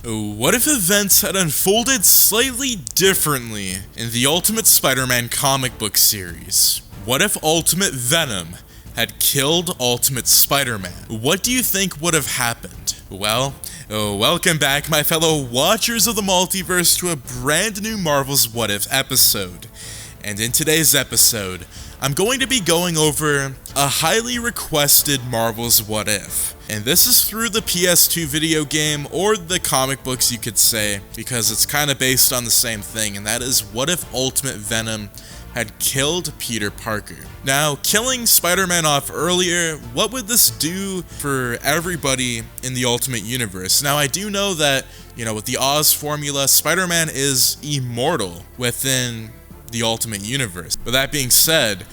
What if events had unfolded slightly differently in the Ultimate Spider-Man comic book series? What if Ultimate Venom had killed Ultimate Spider-Man? What do you think would have happened? Well, welcome back, my fellow watchers of the multiverse, to a brand new Marvel's What If episode. And in today's episode, I'm going to be going over a highly requested Marvel's What If. And this is through the PS2 video game, or the comic books you could say, because it's kind of based on the same thing, and that is what if Ultimate Venom had killed Peter Parker. Now, killing Spider-Man off earlier, what would this do for everybody in the Ultimate Universe? Now, I do know that, with the Oz formula, Spider-Man is immortal within the Ultimate Universe. But that being said,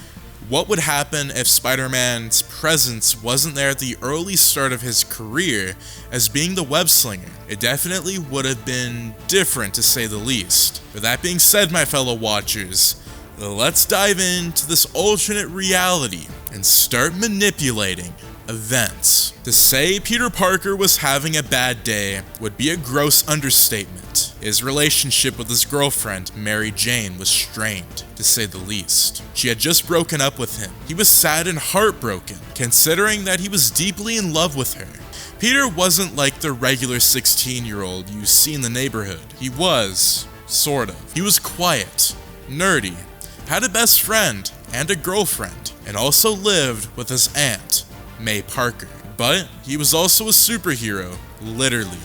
what would happen if Spider-Man's presence wasn't there at the early start of his career as being the web slinger? It definitely would have been different, to say the least. With that being said, my fellow watchers, let's dive into this alternate reality and start manipulating events. To say Peter Parker was having a bad day would be a gross understatement. His relationship with his girlfriend, Mary Jane, was strained, to say the least. She had just broken up with him. He was sad and heartbroken, considering that he was deeply in love with her. Peter wasn't like the regular 16-year-old you see in the neighborhood. He was, sort of. He was quiet, nerdy, had a best friend and a girlfriend, and also lived with his aunt, May Parker. But he was also a superhero, literally.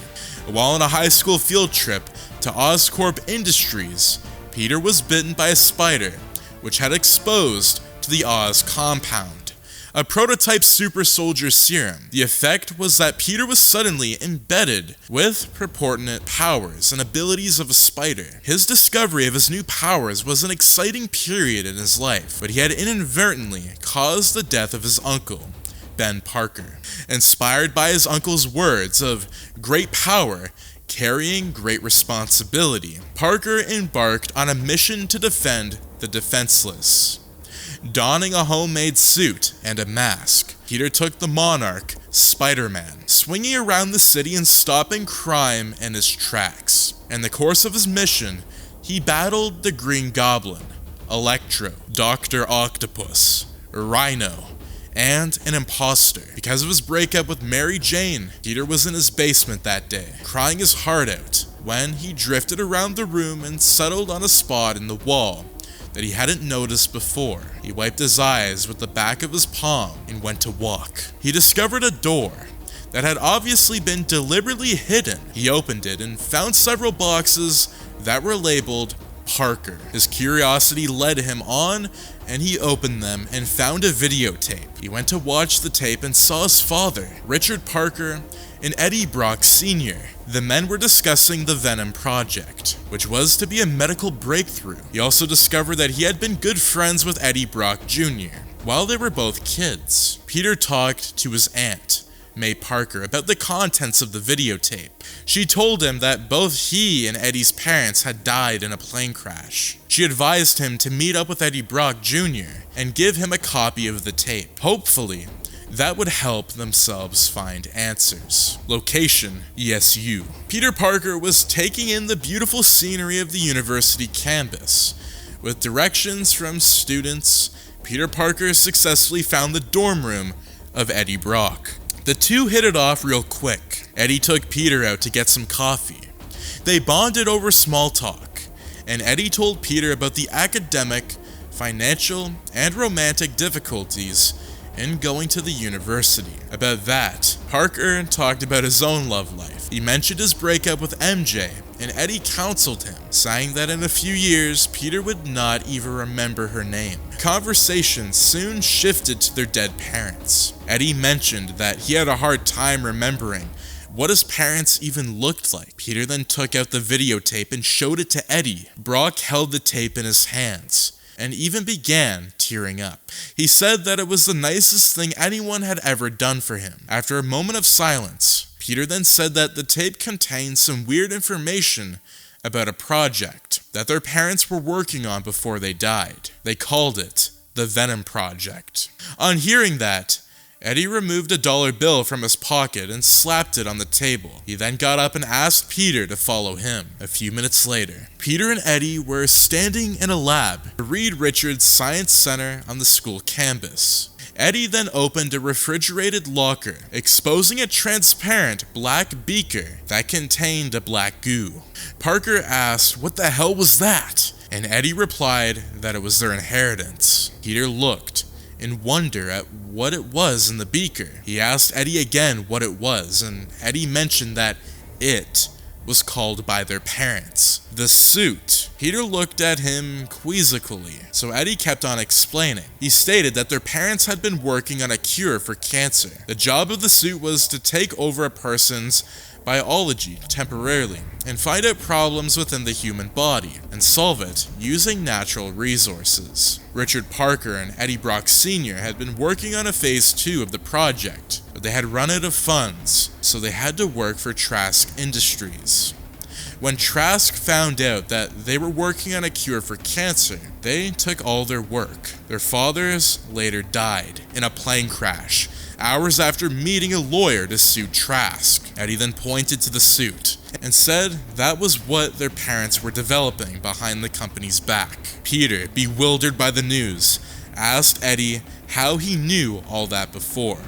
While on a high school field trip to Oscorp Industries, Peter was bitten by a spider, which had exposed to the Oz compound, a prototype super soldier serum. The effect was that Peter was suddenly embedded with purported powers and abilities of a spider. His discovery of his new powers was an exciting period in his life, but he had inadvertently caused the death of his uncle, Ben Parker. Inspired by his uncle's words of great power carrying great responsibility, Parker embarked on a mission to defend the defenseless. Donning a homemade suit and a mask, Peter took the monarch, Spider-Man, swinging around the city and stopping crime in his tracks. In the course of his mission, he battled the Green Goblin, Electro, Dr. Octopus, Rhino, and an imposter. Because of his breakup with Mary Jane, Peter was in his basement that day, crying his heart out, when he drifted around the room and settled on a spot in the wall that he hadn't noticed before. He wiped his eyes with the back of his palm and went to walk. He discovered a door that had obviously been deliberately hidden. He opened it and found several boxes that were labeled Parker. His curiosity led him on, and he opened them and found a videotape. He went to watch the tape and saw his father, Richard Parker, and Eddie Brock Sr. The men were discussing the Venom Project, which was to be a medical breakthrough. He also discovered that he had been good friends with Eddie Brock Jr. while they were both kids. Peter talked to his aunt, May Parker, about the contents of the videotape. She told him that both he and Eddie's parents had died in a plane crash. She advised him to meet up with Eddie Brock Jr. and give him a copy of the tape. Hopefully, that would help themselves find answers. Location, ESU. Peter Parker was taking in the beautiful scenery of the university campus. With directions from students, Peter Parker successfully found the dorm room of Eddie Brock. The two hit it off real quick. Eddie took Peter out to get some coffee. They bonded over small talk, and Eddie told Peter about the academic, financial, and romantic difficulties in going to the university. About that, Parker talked about his own love life. He mentioned his breakup with MJ, and Eddie counseled him, saying that in a few years, Peter would not even remember her name. Conversation soon shifted to their dead parents. Eddie mentioned that he had a hard time remembering what his parents even looked like. Peter then took out the videotape and showed it to Eddie. Brock held the tape in his hands and even began tearing up. He said that it was the nicest thing anyone had ever done for him. After a moment of silence, Peter then said that the tape contained some weird information about a project that their parents were working on before they died. They called it the Venom Project. On hearing that, Eddie removed a dollar bill from his pocket and slapped it on the table. He then got up and asked Peter to follow him. A few minutes later, Peter and Eddie were standing in a lab at Reed Richards Science Center on the school campus. Eddie then opened a refrigerated locker, exposing a transparent black beaker that contained a black goo. Parker asked, "What the hell was that?" And Eddie replied that it was their inheritance. Peter looked in wonder at what it was in the beaker. He asked Eddie again what it was, and Eddie mentioned that it was called by their parents the suit. Peter looked at him quizzically, so Eddie kept on explaining. He stated that their parents had been working on a cure for cancer. The job of the suit was to take over a person's biology temporarily and find out problems within the human body and solve it using natural resources. Richard Parker and Eddie Brock Sr. had been working on a phase 2 of the project, but they had run out of funds, so they had to work for Trask Industries. When Trask found out that they were working on a cure for cancer, they took all their work. Their fathers later died in a plane crash, hours after meeting a lawyer to sue Trask. Eddie then pointed to the suit and said that was what their parents were developing behind the company's back. Peter, bewildered by the news, asked Eddie how he knew all that before.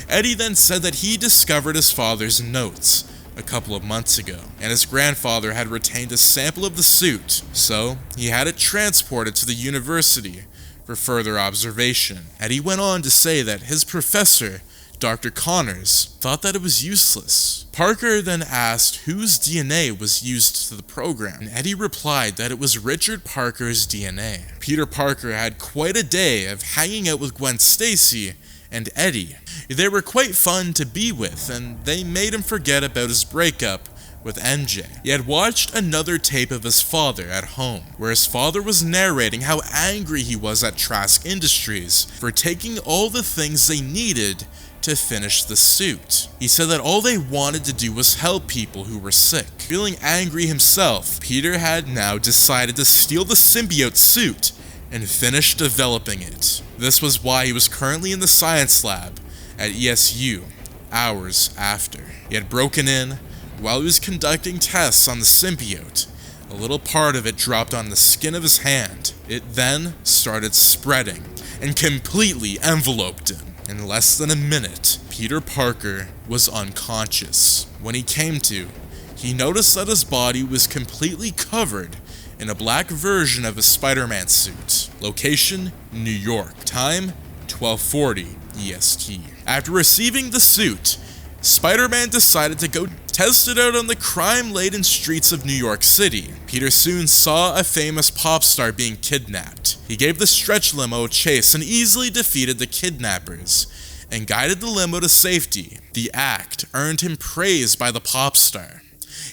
Eddie then said that he discovered his father's notes a couple of months ago, and his grandfather had retained a sample of the suit, so he had it transported to the university for further observation. Eddie went on to say that his professor, Dr. Connors, thought that it was useless. Parker then asked whose DNA was used to the program, and Eddie replied that it was Richard Parker's DNA. Peter Parker had quite a day of hanging out with Gwen Stacy and Eddie. They were quite fun to be with, and they made him forget about his breakup with MJ. He had watched another tape of his father at home, where his father was narrating how angry he was at Trask Industries for taking all the things they needed to finish the suit. He said that all they wanted to do was help people who were sick. Feeling angry himself, Peter had now decided to steal the symbiote suit and finish developing it. This was why he was currently in the science lab at ESU, hours after. He had broken in while he was conducting tests on the symbiote. A little part of it dropped on the skin of his hand. It then started spreading and completely enveloped him. In less than a minute, Peter Parker was unconscious. When he came to, he noticed that his body was completely covered in a black version of his Spider-Man suit. Location, New York. Time, 12:40 EST. After receiving the suit, Spider-Man decided to go test it out on the crime-laden streets of New York City. Peter soon saw a famous pop star being kidnapped. He gave the stretch limo a chase and easily defeated the kidnappers and guided the limo to safety. The act earned him praise by the pop star.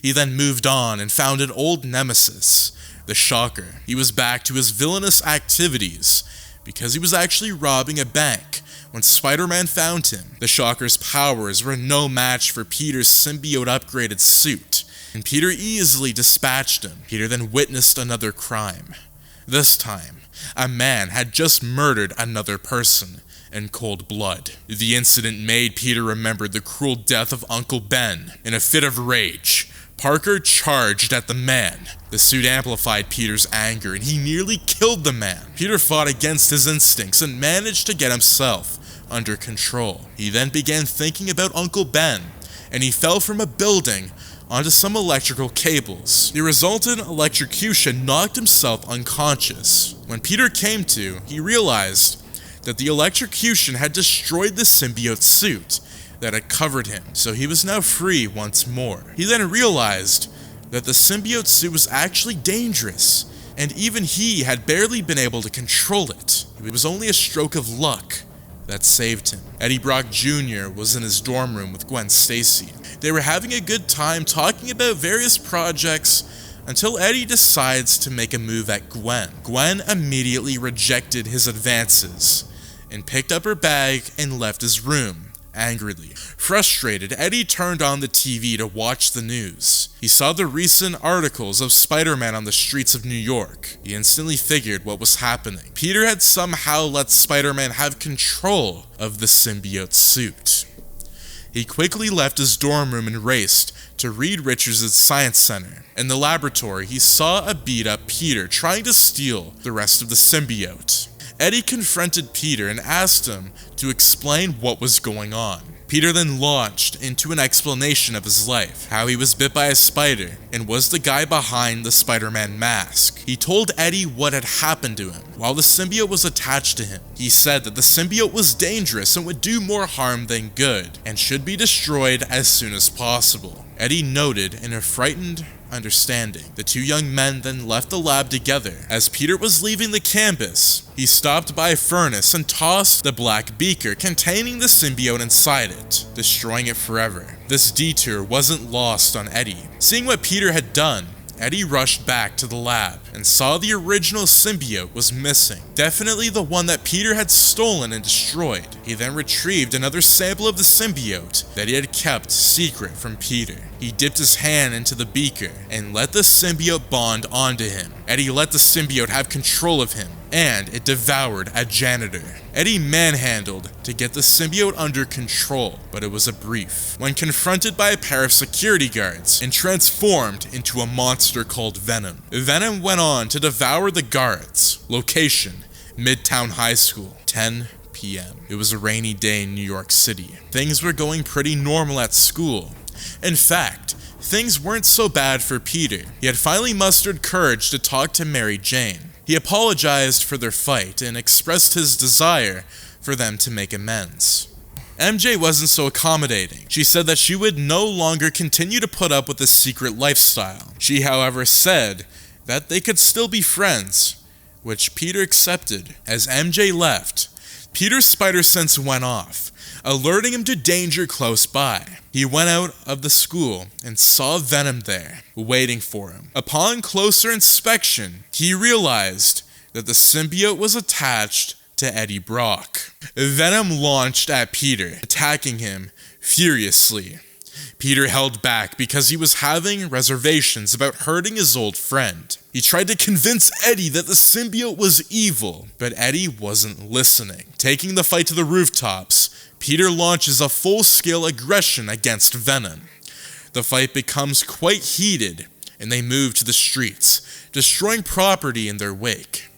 He then moved on and found an old nemesis, the Shocker. He was back to his villainous activities because he was actually robbing a bank when Spider-Man found him. The Shocker's powers were no match for Peter's symbiote upgraded suit, and Peter easily dispatched him. Peter then witnessed another crime. This time, a man had just murdered another person in cold blood. The incident made Peter remember the cruel death of Uncle Ben. In a fit of rage, Parker charged at the man. The suit amplified Peter's anger, and he nearly killed the man. Peter fought against his instincts and managed to get himself under control. He then began thinking about Uncle Ben, and he fell from a building onto some electrical cables. The resultant electrocution knocked himself unconscious. When Peter came to, he realized that the electrocution had destroyed the symbiote suit that had covered him, so he was now free once more. He then realized that the symbiote suit was actually dangerous, and even he had barely been able to control it. It was only a stroke of luck that saved him. Eddie Brock Jr. was in his dorm room with Gwen Stacy. They were having a good time talking about various projects until Eddie decides to make a move at Gwen. Gwen immediately rejected his advances and picked up her bag and left his room, angrily. Frustrated, Eddie turned on the TV to watch the news. He saw the recent articles of Spider-Man on the streets of New York. He instantly figured what was happening. Peter had somehow let Spider-Man have control of the symbiote suit. He quickly left his dorm room and raced to Reed Richards' science center. In the laboratory, he saw a beat-up Peter trying to steal the rest of the symbiote. Eddie confronted Peter and asked him to explain what was going on. Peter then launched into an explanation of his life, how he was bit by a spider, and was the guy behind the Spider-Man mask. He told Eddie what had happened to him while the symbiote was attached to him. He said that the symbiote was dangerous and would do more harm than good, and should be destroyed as soon as possible. Eddie noted in a frightened understanding. The two young men then left the lab together. As Peter was leaving the campus, he stopped by a furnace and tossed the black beaker containing the symbiote inside it, destroying it forever. This detour wasn't lost on Eddie. Seeing what Peter had done, Eddie rushed back to the lab and saw the original symbiote was missing, definitely the one that Peter had stolen and destroyed. He then retrieved another sample of the symbiote that he had kept secret from Peter. He dipped his hand into the beaker and let the symbiote bond onto him. Eddie let the symbiote have control of him, and it devoured a janitor. Eddie manhandled to get the symbiote under control, but it was a brief. When confronted by a pair of security guards and transformed into a monster called Venom, Venom went on to devour the guards. Location: Midtown High School, 10 p.m. It was a rainy day in New York City. Things were going pretty normal at school. In fact, things weren't so bad for Peter. He had finally mustered courage to talk to Mary Jane. He apologized for their fight and expressed his desire for them to make amends. MJ wasn't so accommodating. She said that she would no longer continue to put up with this secret lifestyle. She, however, said that they could still be friends, which Peter accepted. As MJ left, Peter's spider sense went off, alerting him to danger close by. He went out of the school and saw Venom there, waiting for him. Upon closer inspection, he realized that the symbiote was attached to Eddie Brock. Venom launched at Peter, attacking him furiously. Peter held back because he was having reservations about hurting his old friend. He tried to convince Eddie that the symbiote was evil, but Eddie wasn't listening. Taking the fight to the rooftops, Peter launches a full-scale aggression against Venom. The fight becomes quite heated, and they move to the streets, destroying property in their wake.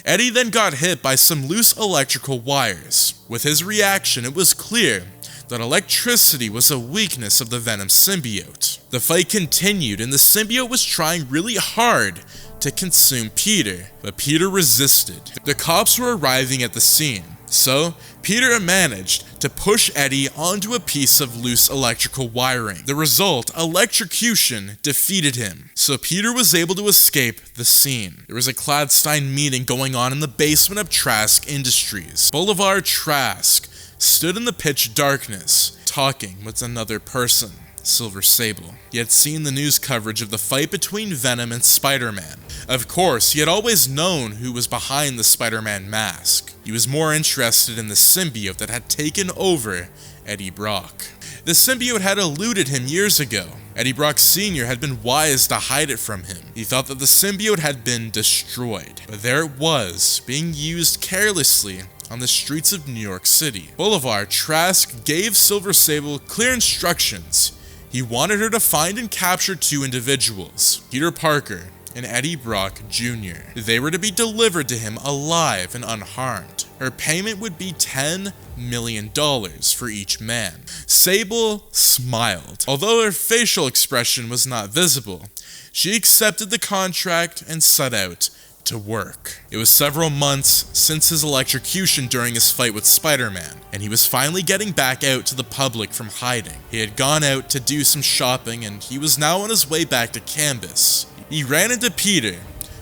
Eddie then got hit by some loose electrical wires. With his reaction, it was clear that electricity was a weakness of the Venom symbiote. The fight continued, and the symbiote was trying really hard to consume Peter, but Peter resisted. The cops were arriving at the scene, so Peter managed to push Eddie onto a piece of loose electrical wiring. The result, electrocution, defeated him, so Peter was able to escape the scene. There was a clandestine meeting going on in the basement of Trask Industries. Boulevard Trask stood in the pitch darkness, talking with another person, Silver Sable. He had seen the news coverage of the fight between Venom and Spider-Man. Of course, he had always known who was behind the Spider-Man mask. He was more interested in the symbiote that had taken over Eddie Brock. The symbiote had eluded him years ago. Eddie Brock Sr. had been wise to hide it from him. He thought that the symbiote had been destroyed, but there it was, being used carelessly on the streets of New York City. Boulevard Trask gave Silver Sable clear instructions. He wanted her to find and capture two individuals, Peter Parker and Eddie Brock Jr. They were to be delivered to him alive and unharmed. Her payment would be $10 million for each man. Sable smiled. Although her facial expression was not visible, she accepted the contract and set out to work. It was several months since his electrocution during his fight with Spider-Man, and he was finally getting back out to the public from hiding. He had gone out to do some shopping, and he was now on his way back to campus. He ran into Peter,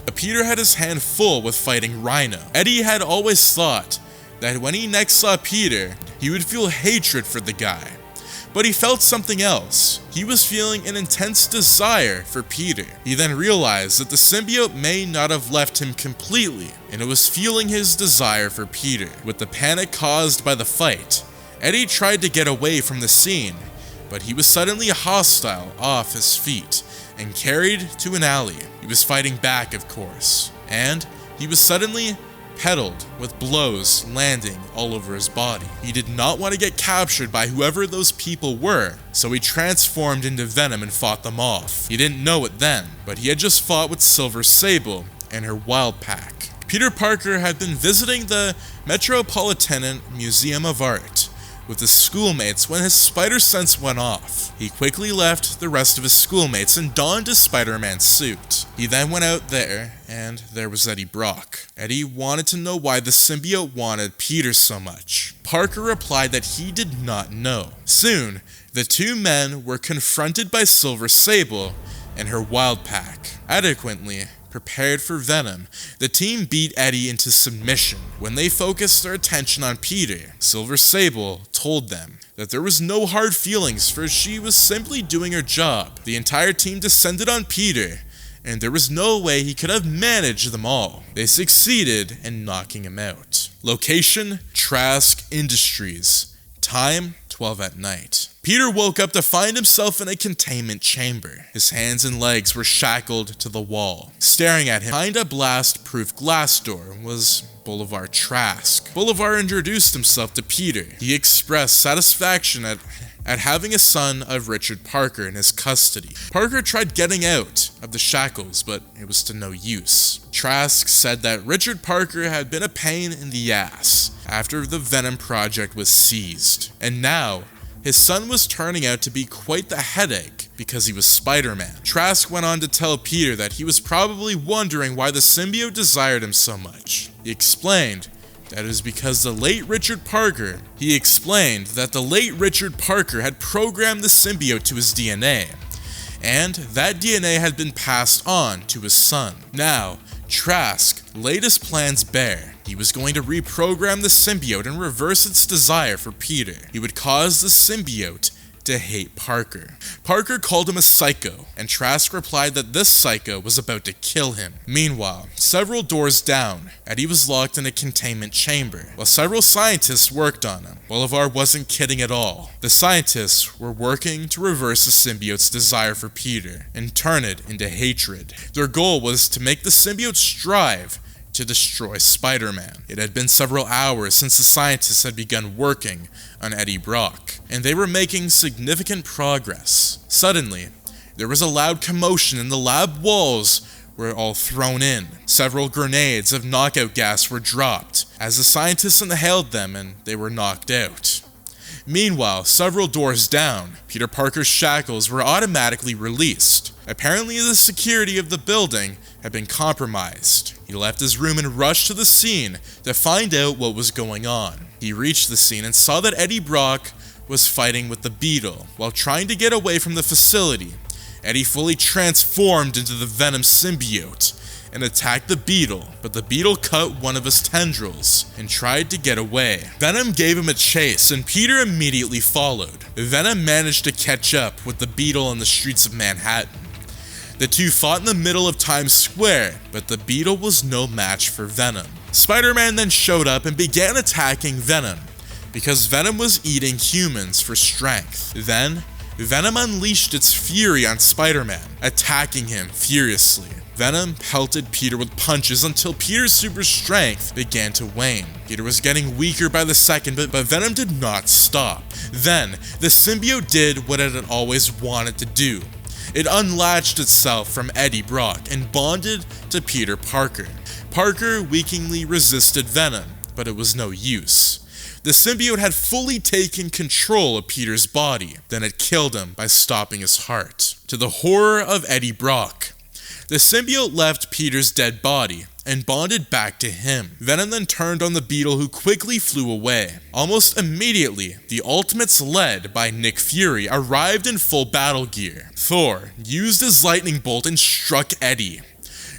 but Peter had his hand full with fighting Rhino. Eddie had always thought that when he next saw Peter, he would feel hatred for the guy. But he felt something else. He was feeling an intense desire for Peter. He then realized that the symbiote may not have left him completely, and it was fueling his desire for Peter. With the panic caused by the fight, Eddie tried to get away from the scene, but he was suddenly hostile off his feet and carried to an alley. He was fighting back, of course, and he was suddenly peddled with blows landing all over his body. He did not want to get captured by whoever those people were, so he transformed into Venom and fought them off. He didn't know it then, but he had just fought with Silver Sable and her Wild Pack. Peter Parker had been visiting the Metropolitan Museum of Art with his schoolmates when his spider sense went off. He quickly left the rest of his schoolmates and donned his Spider-Man suit. He then went out there, and there was Eddie Brock. Eddie wanted to know why the symbiote wanted Peter so much. Parker replied that he did not know. Soon, the two men were confronted by Silver Sable and her Wild Pack. Adequately prepared for Venom, the team beat Eddie into submission. When they focused their attention on Peter, Silver Sable told them that there was no hard feelings, for she was simply doing her job. The entire team descended on Peter, and there was no way he could have managed them all. They succeeded in knocking him out. Location: Trask Industries. Time: 12 at night. Peter woke up to find himself in a containment chamber. His hands and legs were shackled to the wall. Staring at him behind a blast-proof glass door was Boulevard Trask. Boulevard introduced himself to Peter. He expressed satisfaction at having a son of Richard Parker in his custody. Parker tried getting out of the shackles, but it was to no use. Trask said that Richard Parker had been a pain in the ass after the Venom project was seized, and now his son was turning out to be quite the headache because he was Spider-Man. Trask went on to tell Peter that he was probably wondering why the symbiote desired him so much. He explained that it was because the late Richard Parker had programmed the symbiote to his DNA, and that DNA had been passed on to his son. Now, Trask laid his plans bare. He was going to reprogram the symbiote and reverse its desire for Peter. He would cause the symbiote to hate Parker. Parker called him a psycho, and Trask replied that this psycho was about to kill him. Meanwhile, several doors down, Eddie was locked in a containment chamber, while several scientists worked on him. Boulevard wasn't kidding at all. The scientists were working to reverse the symbiote's desire for Peter and turn it into hatred. Their goal was to make the symbiote strive to destroy Spider-Man. It had been several hours since the scientists had begun working on Eddie Brock, and they were making significant progress. Suddenly, there was a loud commotion and the lab walls were all thrown in. Several grenades of knockout gas were dropped as the scientists inhaled them and they were knocked out. Meanwhile, several doors down, Peter Parker's shackles were automatically released. Apparently, the security of the building had been compromised. He left his room and rushed to the scene to find out what was going on. He reached the scene and saw that Eddie Brock was fighting with the Beetle. While trying to get away from the facility, Eddie fully transformed into the Venom symbiote and attacked the Beetle, but the Beetle cut one of his tendrils and tried to get away. Venom gave him a chase, and Peter immediately followed. Venom managed to catch up with the Beetle on the streets of Manhattan. The two fought in the middle of Times Square, but the Beetle was no match for Venom. Spider-Man then showed up and began attacking Venom, because Venom was eating humans for strength. Then, Venom unleashed its fury on Spider-Man, attacking him furiously. Venom pelted Peter with punches until Peter's super strength began to wane. Peter was getting weaker by the second, but Venom did not stop. Then, the symbiote did what it had always wanted to do. It unlatched itself from Eddie Brock and bonded to Peter Parker. Parker weakly resisted Venom, but it was no use. The symbiote had fully taken control of Peter's body, then it killed him by stopping his heart. To the horror of Eddie Brock, the symbiote left Peter's dead body and bonded back to him. Venom then turned on the Beetle, who quickly flew away. Almost immediately, the Ultimates led by Nick Fury arrived in full battle gear. Thor used his lightning bolt and struck Eddie.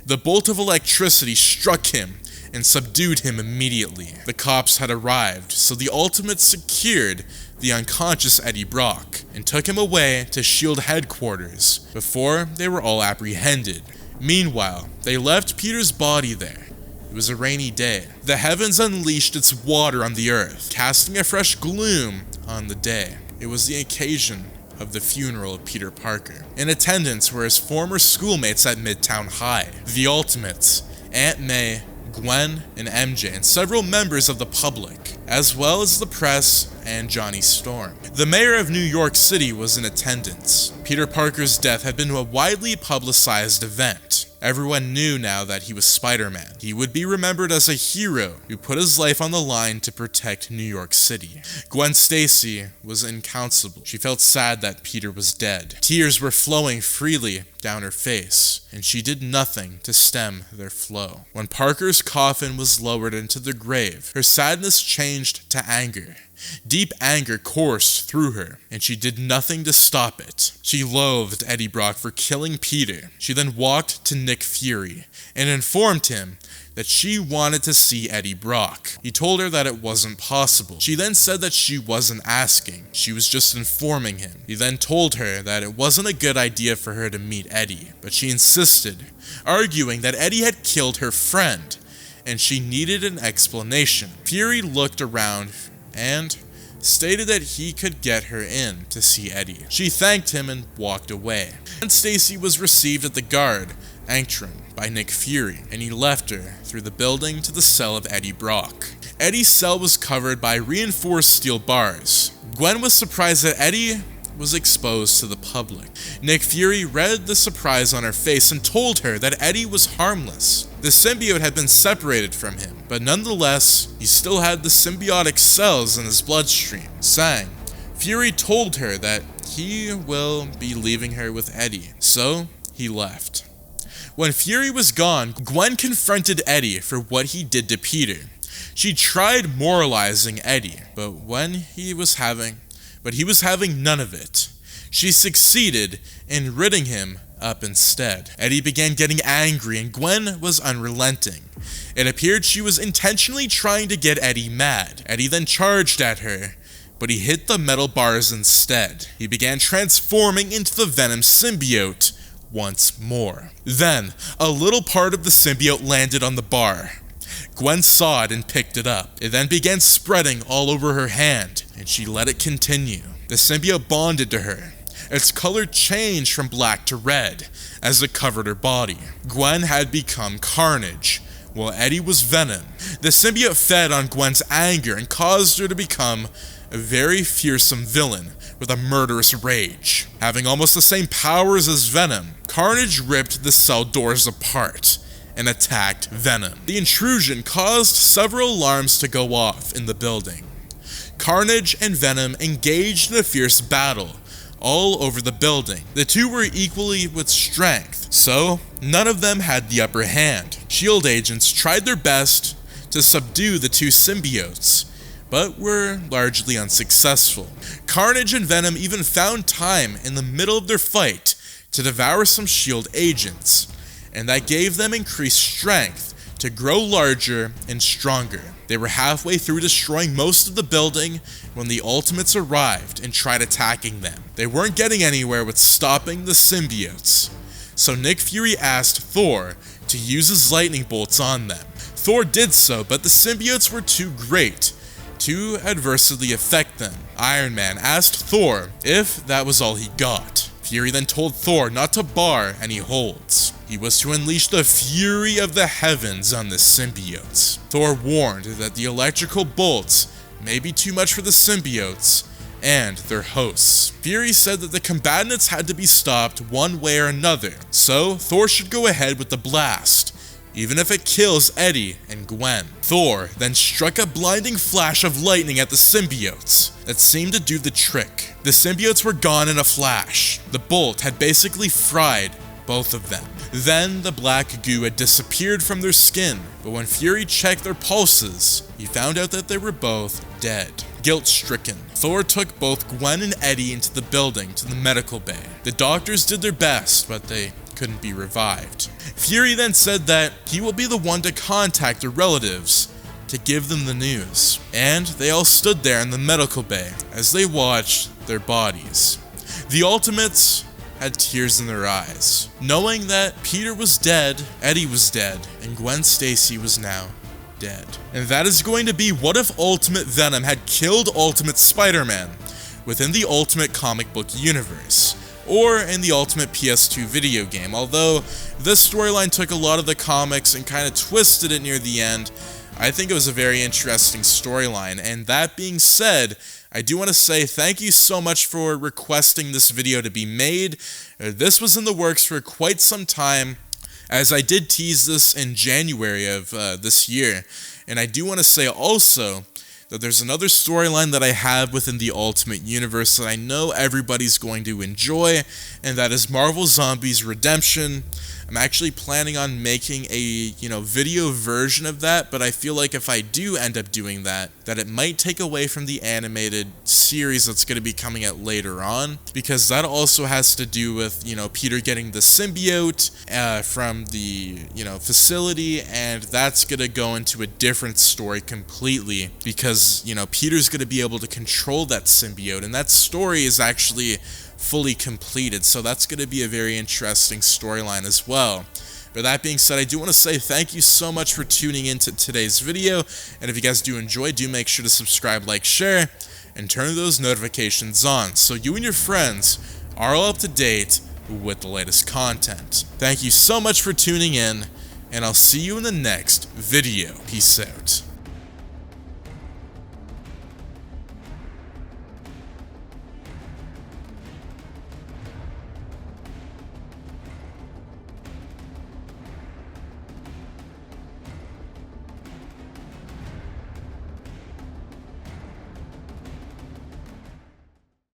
The bolt of electricity struck him and subdued him immediately. The cops had arrived, so the Ultimates secured the unconscious Eddie Brock and took him away to S.H.I.E.L.D. headquarters before they were all apprehended. Meanwhile, they left Peter's body there It was a rainy day. The heavens unleashed its water on the earth, casting a fresh gloom on the day. It was the occasion of the funeral of Peter Parker. In attendance were his former schoolmates at Midtown High, the Ultimates, Aunt May, Gwen, and MJ, and several members of the public, as well as the press and Johnny Storm. The mayor of New York City was in attendance. Peter Parker's death had been a widely publicized event. Everyone knew now that he was Spider-Man. He would be remembered as a hero who put his life on the line to protect New York City. Gwen Stacy was inconsolable. She felt sad that Peter was dead. Tears were flowing freely down her face, and she did nothing to stem their flow. When Parker's coffin was lowered into the grave, her sadness changed to anger. Deep anger coursed through her, and she did nothing to stop it. She loathed Eddie Brock for killing Peter. She then walked to Nick Fury and informed him that she wanted to see Eddie Brock. He told her that it wasn't possible. She then said that she wasn't asking, she was just informing him. He then told her that it wasn't a good idea for her to meet Eddie, but she insisted, arguing that Eddie had killed her friend, and she needed an explanation. Fury looked around and stated that he could get her in to see Eddie. She thanked him and walked away. And Stacy was received at the guard Antrim by Nick Fury, and he left her through the building to the cell of Eddie Brock. Eddie's cell was covered by reinforced steel bars. Gwen was surprised that Eddie was exposed to the public. Nick Fury read the surprise on her face and told her that Eddie was harmless. The symbiote had been separated from him, but nonetheless, he still had the symbiotic cells in his bloodstream. Saying, Fury told her that he will be leaving her with Eddie, so he left. When Fury was gone, Gwen confronted Eddie for what he did to Peter. She tried moralizing Eddie, but he was having none of it. She succeeded in ridding him up instead. Eddie began getting angry and Gwen was unrelenting. It appeared she was intentionally trying to get Eddie mad. Eddie then charged at her, but he hit the metal bars instead. He began transforming into the Venom symbiote once more. Then, a little part of the symbiote landed on the bar. Gwen saw it and picked it up. It then began spreading all over her hand, and she let it continue. The symbiote bonded to her. Its color changed from black to red as it covered her body. Gwen had become Carnage, while Eddie was Venom. The symbiote fed on Gwen's anger and caused her to become a very fearsome villain with a murderous rage. Having almost the same powers as Venom, Carnage ripped the cell doors apart and attacked Venom. The intrusion caused several alarms to go off in the building. Carnage and Venom engaged in a fierce battle all over the building. The two were equally with strength, so none of them had the upper hand. SHIELD agents tried their best to subdue the two symbiotes, but were largely unsuccessful. Carnage and Venom even found time in the middle of their fight to devour some SHIELD agents, and that gave them increased strength to grow larger and stronger. They were halfway through destroying most of the building when the Ultimates arrived and tried attacking them. They weren't getting anywhere with stopping the symbiotes, so Nick Fury asked Thor to use his lightning bolts on them. Thor did so, but the symbiotes were too great to adversely affect them. Iron Man asked Thor if that was all he got. Fury then told Thor not to bar any holds. He was to unleash the fury of the heavens on the symbiotes. Thor warned that the electrical bolts may be too much for the symbiotes and their hosts. Fury said that the combatants had to be stopped one way or another, so Thor should go ahead with the blast, even if it kills Eddie and Gwen. Thor then struck a blinding flash of lightning at the symbiotes that seemed to do the trick. The symbiotes were gone in a flash. The bolt had basically fried both of them. Then the black goo had disappeared from their skin, but when Fury checked their pulses, he found out that they were both dead. Guilt-stricken, Thor took both Gwen and Eddie into the building to the medical bay. The doctors did their best, but they couldn't be revived. Fury then said that he will be the one to contact their relatives to give them the news. And they all stood there in the medical bay as they watched their bodies. The Ultimates had tears in their eyes, knowing that Peter was dead, Eddie was dead, and Gwen Stacy was now dead. And that is going to be what if Ultimate Venom had killed Ultimate Spider-Man within the Ultimate comic book universe, or in the Ultimate PS2 video game. Although this storyline took a lot of the comics and kind of twisted it near the end, I think it was a very interesting storyline. And that being said, I do want to say thank you so much for requesting this video to be made. This was in the works for quite some time, as I did tease this in January of this year. And I do want to say also that there's another storyline that I have within the Ultimate Universe that I know everybody's going to enjoy, and that is Marvel Zombies Redemption. I'm actually planning on making a, video version of that, but I feel like if I do end up doing that it might take away from the animated series that's going to be coming out later on, because that also has to do with, Peter getting the symbiote from the, facility, and that's going to go into a different story completely, because, Peter's going to be able to control that symbiote, and that story is actually fully completed, so that's going to be a very interesting storyline as well. But that being said, I do want to say thank you so much for tuning into today's video, and if you guys do enjoy, do make sure to subscribe, like, share, and turn those notifications on so you and your friends are all up to date with the latest content. Thank you so much for tuning in, and I'll see you in the next video. Peace out.